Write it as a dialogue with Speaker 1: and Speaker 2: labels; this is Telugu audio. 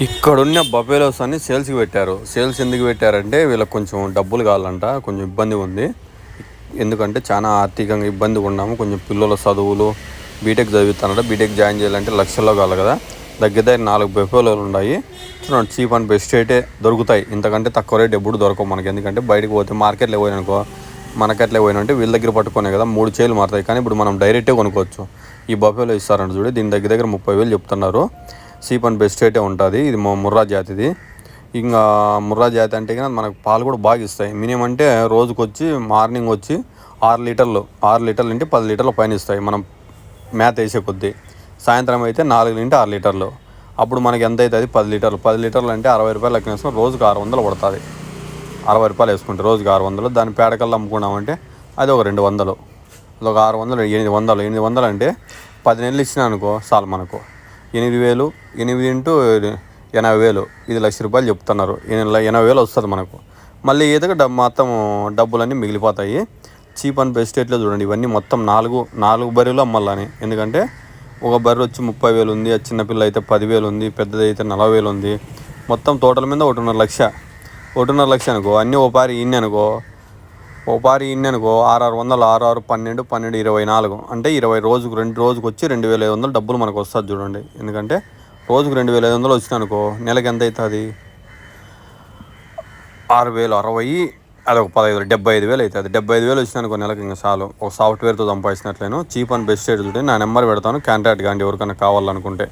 Speaker 1: ఇక్కడున్న బఫెలోస్ అన్ని సేల్స్కి పెట్టారు. సేల్స్ ఎందుకు పెట్టారంటే వీళ్ళకి కొంచెం డబ్బులు కావాలంట, కొంచెం ఇబ్బంది ఉంది. ఎందుకంటే చాలా ఆర్థికంగా ఇబ్బందిగా ఉన్నాము. కొంచెం పిల్లల చదువులు, బీటెక్ చదువుతానంట, బీటెక్ జాయిన్ చేయాలంటే లక్షల్లో కావాలి కదా. దగ్గర 4 బఫెలోలు ఉన్నాయి. చూడండి, చీప్ అండ్ బెస్ట్ రేటే దొరుకుతాయి. ఇంతకంటే తక్కువ రేట్ ఎప్పుడు దొరకవు మనకి. ఎందుకంటే బయటకు పోతే మార్కెట్లో పోయిననుకో, మార్కెట్లో పోయినంటే వీళ్ళ దగ్గర పట్టుకునే కదా 3 చేలు మారుతాయి. కానీ ఇప్పుడు మనం డైరెక్టే కొనుక్కోవచ్చు. ఈ బఫెలో ఇస్తారంట చూడు, దీని దగ్గర 30,000 చెప్తున్నారు. చీప్ అండ్ బెస్ట్ రేటే ఉంటుంది. ఇది ముర్రా జాతిది. ఇంకా ముర్రా జాతి అంటే కానీ మనకు పాలు కూడా బాగా ఇస్తాయి. మినిమం అంటే రోజుకి వచ్చి మార్నింగ్ వచ్చి 6 లీటర్లు అంటే 10 లీటర్ల పైన ఇస్తాయి మనం మేత వేసే కొద్దీ. సాయంత్రం అయితే 4 నుండి 6 లీటర్లు. అప్పుడు మనకి ఎంత అవుతుంది? 10 లీటర్లు అంటే 60 రూపాయలు లెక్క వేసుకుని రోజుకి 600 పడుతుంది. 60 రూపాయలు వేసుకుంటే రోజుకి 600. దాని పేడకల్లా అమ్ముకున్నామంటే అది ఒక 200. అది ఒక 600, 800 అంటే 10 నెలలు ఇచ్చినా అనుకో చాలు మనకు 8,000. 8 ఇంటూ 80,000, ఇది 1,00,000 రూపాయలు చెప్తున్నారు. 80,000 వస్తుంది మనకు. మళ్ళీ ఏదో మొత్తం డబ్బులన్నీ మిగిలిపోతాయి. చీప్ అండ్ బెస్ట్ రేట్లో చూడండి. ఇవన్నీ మొత్తం 4 బర్రెలు అమ్మాలని. ఎందుకంటే ఒక బర్రె వచ్చి 30,000 ఉంది, అది చిన్నపిల్ల అయితే 10,000 ఉంది, పెద్దది అయితే 40,000 ఉంది. మొత్తం టోటల్ మీద 1.5 లక్ష. 1.5 లక్ష అనుకో, అన్నీ ఓ పారి ఇన్ని అనుకో, 6,600, 6, 12, 12, 24 అంటే 20 రోజుకు 2 వచ్చి 2,500 డబ్బులు మనకు వస్తుంది చూడండి. ఎందుకంటే రోజుకు 2,500 వచ్చినాయి అనుకో, నెలకి ఎంత అవుతుంది? 6,000, 60, అదొక 15, 75,000 అవుతుంది. 75,000 వచ్చినాయి అనుకో నెలకి. ఇంకా చాలు, ఒక సాఫ్ట్వేర్తో సంపాదించినట్లేను. చీప్ అండ్ బెస్ట్ రేట్ చూడండి. నా నెంబర్ పెడతాను, కాంటాక్ట్ కాండి ఎవరికైనా కావాలనుకుంటే.